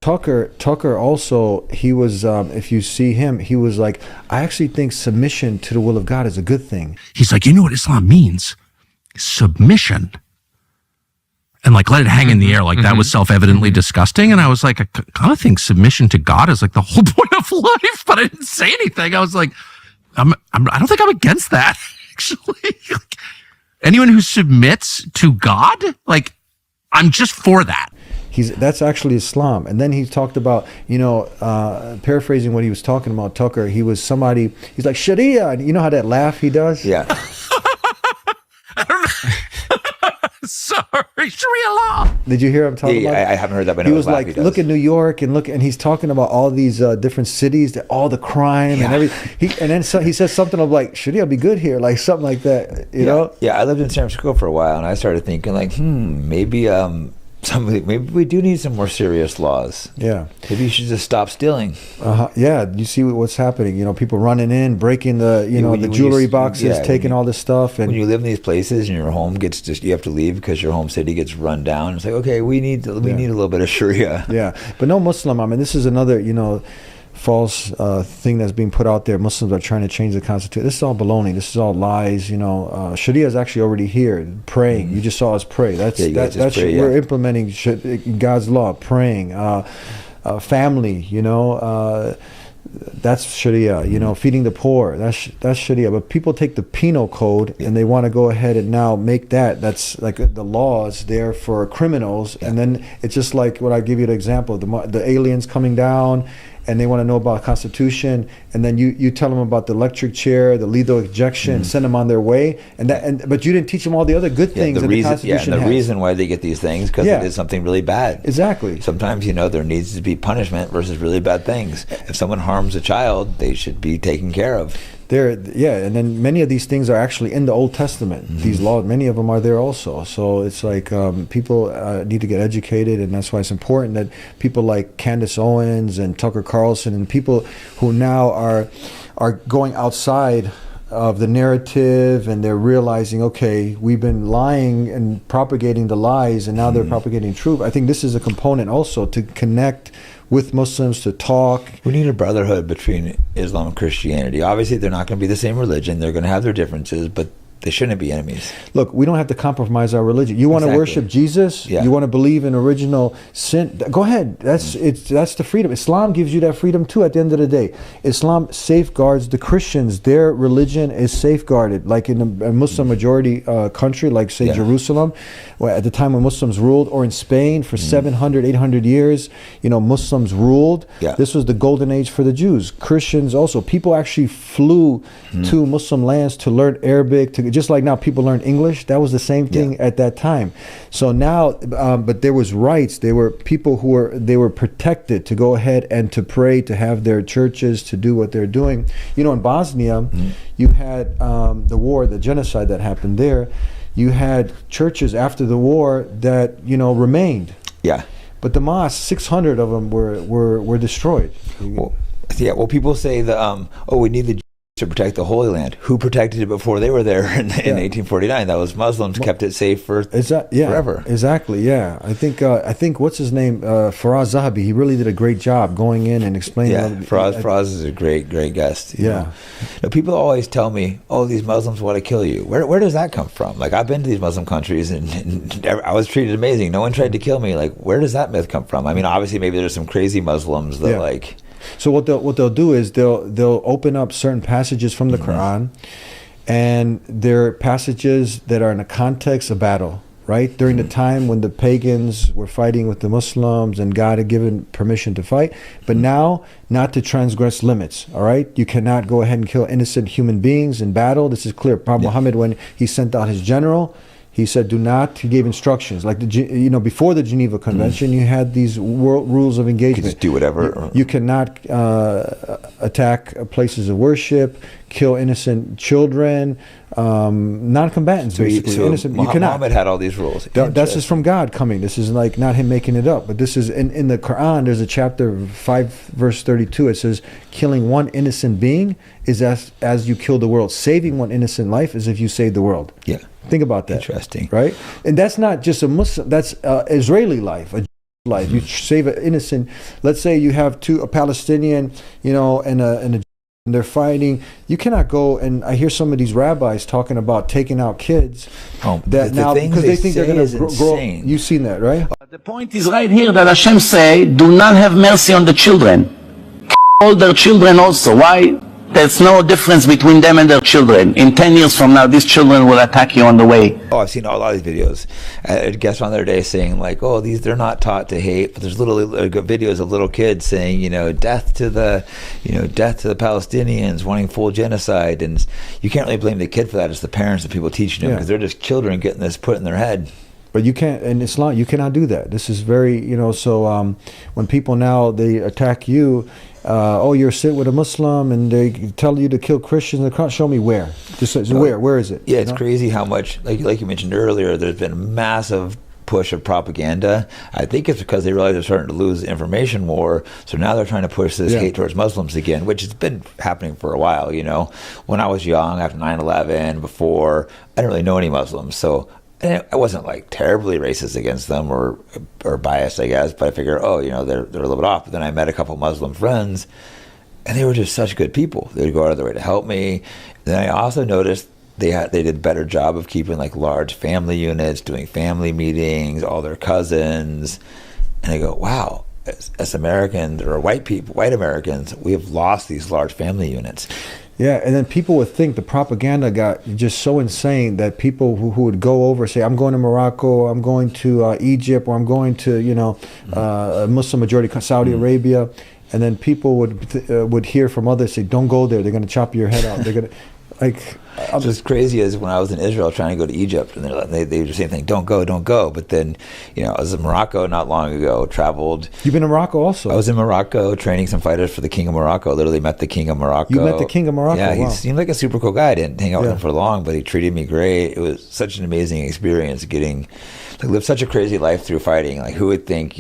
Tucker also, he was, if you see him, he was like, I actually think submission to the will of God is a good thing. He's like, you know what Islam means? Submission. And like, let it hang in the air. Like that was self-evidently disgusting. And I was like, I kind of think submission to God is like the whole point of life, but I didn't say anything. I was like, I don't think I'm against that, actually. Like, anyone who submits to God, like, I'm just for that. That's actually Islam. And then he talked about, paraphrasing what he was talking about, Tucker, he was somebody, he's like, Sharia. And you know how that laugh he does? Yeah. I don't know. Sorry, Sharia law. Did you hear him talking about it? I haven't heard that, but he was like, look at New York and he's talking about all these different cities, all the crime and everything. And then he says something of like, Sharia be good here, like something like that, you know? Yeah, I lived in San Francisco for a while, and I started thinking like, maybe we do need some more serious laws. Yeah. Maybe you should just stop stealing. Yeah, you see what's happening. People running in, breaking the the jewelry boxes, taking all this stuff. And when you live in these places and your home you have to leave because your home city gets run down. It's like, okay, we need a little bit of Sharia. Yeah, but no Muslim. I mean, this is another false thing that's being put out there. Muslims are trying to change the constitution. This is all baloney. This is all lies. Sharia is actually already here. Praying. You just saw us pray. We're implementing God's law. Praying. Family. That's Sharia. Feeding the poor. That's Sharia. But people take the penal code and they want to go ahead and now make that's like the laws there for criminals. And then it's just like what I give you the example. The aliens coming down. And they want to know about Constitution, and then you tell them about the electric chair, the lethal injection, send them on their way, but you didn't teach them all the other good things that the Constitution has. The reason why they get these things because it is something really bad. Exactly. Sometimes there needs to be punishment versus really bad things. If someone harms a child, they should be taken care of. And then many of these things are actually in the Old Testament. These laws, many of them are there also. So it's like people need to get educated, and that's why it's important that people like Candaceowens and Tucker Carlson and people who now are going outside of the narrative, and they're realizing, okay, we've been lying and propagating the lies, and now they're propagating truth. I think this is a component also to connect with Muslims, to talk. We need a brotherhood between Islam and Christianity. Obviously, they're not going to be the same religion. They're going to have their differences, but they shouldn't be enemies. Look, we don't have to compromise our religion. You want to worship Jesus? You want to believe in original sin? Go ahead. That's the freedom. Islam gives you that freedom too at the end of the day. Islam safeguards the Christians. Their religion is safeguarded. Like in a Muslim majority country, like say Jerusalem, at the time when Muslims ruled, or in Spain for 700, 800 years, Muslims ruled. This was the golden age for the Jews. Christians also. People actually flew to Muslim lands to learn Arabic, just like now people learn English. That was the same thing at that time. So now, but there was rights. There were people who were protected to go ahead and to pray, to have their churches, to do what they're doing. In Bosnia, you had the war, the genocide that happened there. You had churches after the war that remained. But the mosques, 600 of them were destroyed. Well, people say that we need the to protect the Holy Land. Who protected it before they were there in 1849? That was Muslims, kept it safe forever. Exactly. Yeah, I think what's his name, Faraz Zahabi. He really did a great job going in and explaining. Yeah, Faraz is a great guest. Now, people always tell me, "Oh, these Muslims want to kill you." Where does that come from? Like, I've been to these Muslim countries and I was treated amazing. No one tried to kill me. Like, where does that myth come from? I mean, obviously, maybe there's some crazy Muslims that like. So what they'll do is they'll open up certain passages from the Quran, and they're passages that are in the context of battle, right? During the time when the pagans were fighting with the Muslims and God had given permission to fight, but now not to transgress limits, all right? You cannot go ahead and kill innocent human beings in battle. This is clear. Prophet Muhammad, when he sent out his general, he said, do not, he gave instructions. Like, before the Geneva Convention, you had these world rules of engagement. You just do whatever. You cannot attack places of worship, kill innocent children, non-combatants, basically. So innocent. You cannot. Muhammad had all these rules. That's just from God coming. This is like not him making it up. But this is, in the Quran, there's a chapter 5, verse 32. It says, killing one innocent being is as you kill the world. Saving one innocent life is if you save the world. Yeah. Think about that. Interesting. Right? And that's not just a Muslim, that's Israeli life. A life. You save an innocent. Let's say you have a Palestinian, and they're fighting. You cannot go, and I hear some of these rabbis talking about taking out kids that now because they think they're going to grow. You've seen that, right? The point is right here that Hashem say, do not have mercy on the children. All their children also. Why? There's no difference between them and their children. In 10 years from now, these children will attack you on the way. Oh, I've seen a lot of these videos. I had a guest on the other day saying like, oh, they're not taught to hate, but there's little videos of little kids saying, death to the Palestinians, wanting full genocide, and you can't really blame the kid for that. It's the parents, the people teaching them, because they're just children getting this put in their head. But you can't, in Islam, you cannot do that. This is very, so when people now, they attack you, you're sitting with a Muslim and they tell you to kill Christians, they can't show me where. Where is it? Yeah, it's crazy how much, like you mentioned earlier, there's been a massive push of propaganda. I think it's because they realize they're starting to lose the information war, so now they're trying to push this hate towards Muslims again, which has been happening for a while. When I was young, after 9/11, before, I didn't really know any Muslims, so I wasn't like terribly racist against them or biased, I guess, but I figured, they're a little bit off. But then I met a couple Muslim friends, and they were just such good people. They would go out of their way to help me. Then I also noticed they did a better job of keeping like large family units, doing family meetings, all their cousins. And I go, wow, as Americans or white Americans, we have lost these large family units. Yeah, and then people would think the propaganda got just so insane that people who would go over say, I'm going to Morocco, I'm going to Egypt, or I'm going to, a Muslim majority Saudi Arabia, and then people would hear from others say, don't go there, they're going to chop your head off. They're going to, What's crazy is when I was in Israel trying to go to Egypt, and they were the same thing, don't go. But then, I was in Morocco not long ago, traveled. You've been in Morocco also? I was in Morocco training some fighters for the King of Morocco. Literally met the King of Morocco. You met the King of Morocco? Yeah, he seemed like a super cool guy. I didn't hang out with him for long, but he treated me great. It was such an amazing experience live such a crazy life through fighting. Like, who would think,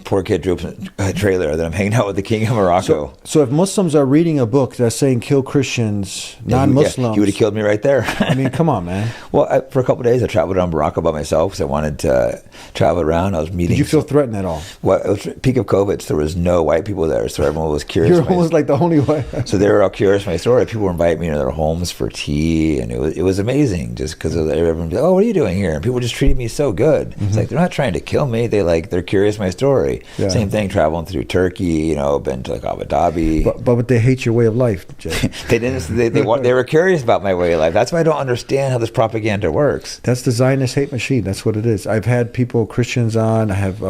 poor kid drove a trailer that I'm hanging out with the King of Morocco. So if Muslims are reading a book that's saying kill Christians, non-Muslims... he would have killed me right there. I mean, come on, man. Well, for a couple of days, I traveled around Morocco by myself because I wanted to travel around. I was meeting... Did you feel threatened at all? Well, it was peak of COVID, so there was no white people there, so everyone was curious. You're almost like the only white... So they were all curious my story. People were inviting me to their homes for tea, and it was amazing just because everyone was like, what are you doing here? And people just treated me so good. Mm-hmm. It's like, they're not trying to kill me. They're curious my story. Yeah. Same thing, traveling through Turkey, been to like Abu Dhabi. But they hate your way of life, Jay. They didn't. They were curious about my way of life. That's why I don't understand how this propaganda works. That's the Zionist hate machine. That's what it is. I've had Christians on. I have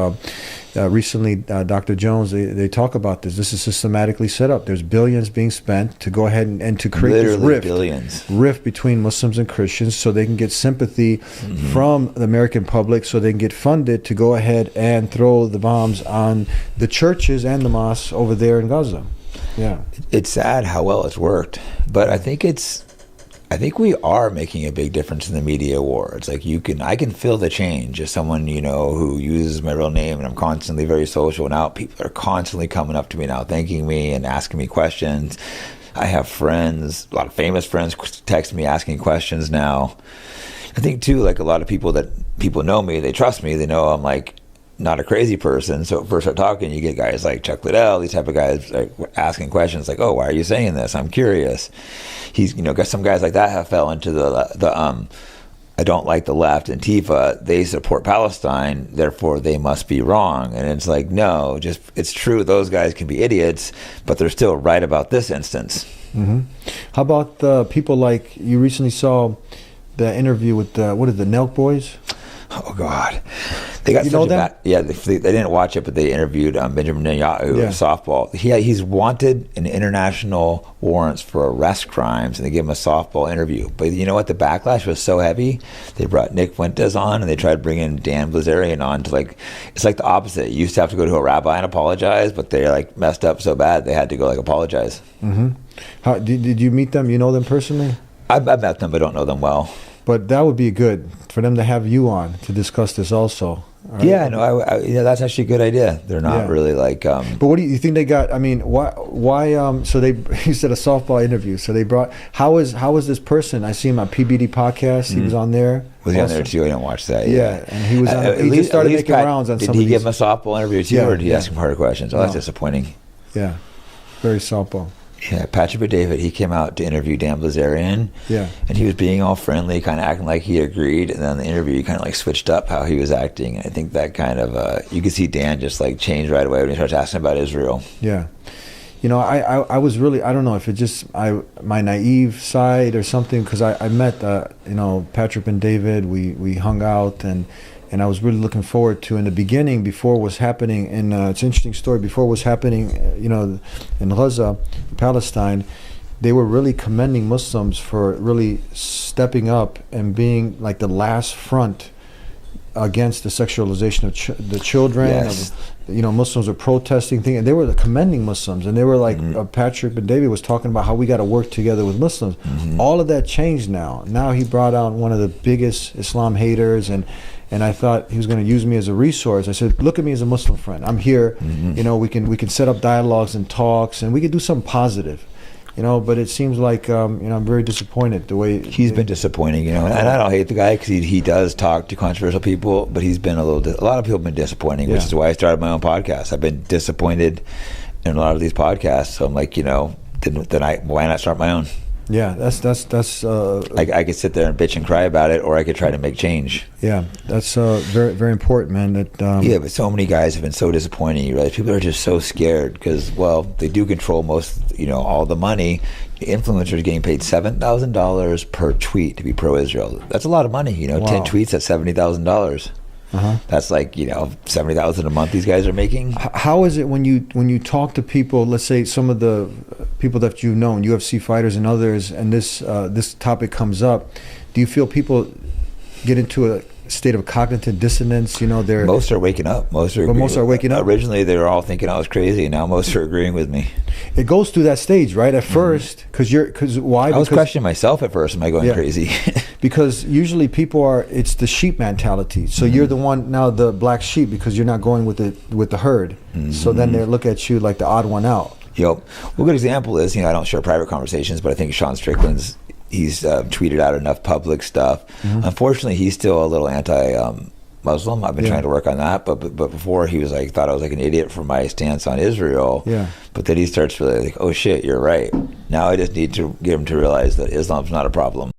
recently Dr. Jones. They talk about this. This is systematically set up. There's billions being spent to go ahead and to create literally this rift between Muslims and Christians, so they can get sympathy from the American public, so they can get funded to go ahead and throw the bombs on the churches and the mosques over there in Gaza. Yeah, it's sad how well it's worked, but I think we are making a big difference in the media war. It's like I can feel the change as someone, who uses my real name, and I'm constantly very social now. People are constantly coming up to me now, thanking me and asking me questions. I have friends, a lot of famous friends text me asking questions now. I think too, like a lot of people know me, they trust me, they know I'm like not a crazy person. So first start talking, you get guys like Chuck Liddell, these type of guys like asking questions like, why are you saying this? I'm curious. He's, got some guys like that have fell into the I don't like the left, Antifa, they support Palestine, therefore they must be wrong. And it's like, no, it's true, those guys can be idiots, but they're still right about this instance. Mm-hmm. How about people like, you recently saw the interview with the Nelk Boys? Oh God, they got such a bad. Yeah, they didn't watch it, but they interviewed Benjamin Netanyahu of softball. He's wanted in international warrants for arrest crimes, and they gave him a softball interview. But you know what? The backlash was so heavy. They brought Nick Fuentes on, and they tried bringing Dan Blazarian on to it's like the opposite. You used to have to go to a rabbi and apologize, but they messed up so bad they had to go apologize. Mm-hmm. How did you meet them? You know them personally? I've met them, but don't know them well. But that would be good for them to have you on to discuss this also. Right? Yeah, no, I that's actually a good idea. They're not really like. But what do you think they got? I mean, why? So you said a softball interview. So they brought. How is this person? I see him on PBD podcast. He was on there. Was he on there too? I didn't watch that. Yeah, and he was. He just started making rounds on some. Did he give him a softball interview too, or did he ask him harder questions? Oh, that's disappointing. Yeah, very softball. Yeah, Patrick David, he came out to interview Dan Bilzerian. Yeah. And he was being all friendly, kind of acting like he agreed. And then the interview kind of like switched up how he was acting. And I think that kind of, you could see Dan just like change right away when he starts asking about Israel. Yeah. You know, I was really, I don't know if it just my naive side or something, because I met, Patrick and David, we hung out and I was really looking forward to, in the beginning, before it was happening, and it's an interesting story, before it was happening, in Gaza, Palestine, they were really commending Muslims for really stepping up and being like the last front against the sexualization of the children. Yes. Muslims were protesting things, and they were commending Muslims, and they were like, Patrick and David was talking about how we got to work together with Muslims. All of that changed now. Now he brought out one of the biggest Islam haters, and I thought he was going to use me as a resource. I said, look at me as a Muslim friend. I'm here. We can set up dialogues and talks, and we can do something positive. But it seems like I'm very disappointed the way he's been disappointing. And I don't hate the guy because he does talk to controversial people, but he's been a lot of people have been disappointing, which is why I started my own podcast. I've been disappointed in a lot of these podcasts, so I'm like, why not start my own? Yeah, that's. I could sit there and bitch and cry about it, or I could try to make change. Yeah, that's very, very important, man. But so many guys have been so disappointing. You realize people are just so scared because, they do control most, all the money. The influencers getting paid $7,000 per tweet to be pro-Israel. That's a lot of money. 10 tweets at $70,000. That's like $70,000 a month these guys are making. How is it when you talk to people, let's say some of the people that you've known, UFC fighters and others, and this topic comes up, do you feel people get into a state of cognitive dissonance? Most are waking up. Most are waking up. Originally they were all thinking I was crazy. Now most are agreeing with me. It goes through that stage, right? At first, because why? I was questioning myself at first. Am I going crazy? Because usually it's the sheep mentality. So you're the one now, the black sheep, because you're not going with the herd. So then they look at you like the odd one out. Yep. Well, a good example is, I don't share private conversations, but I think Sean Strickland's, he's tweeted out enough public stuff. Unfortunately, he's still a little anti-Muslim. I've been trying to work on that, but before he was thought I was like an idiot for my stance on Israel. Yeah. But then he starts really like, oh shit, you're right. Now I just need to get him to realize that Islam's not a problem.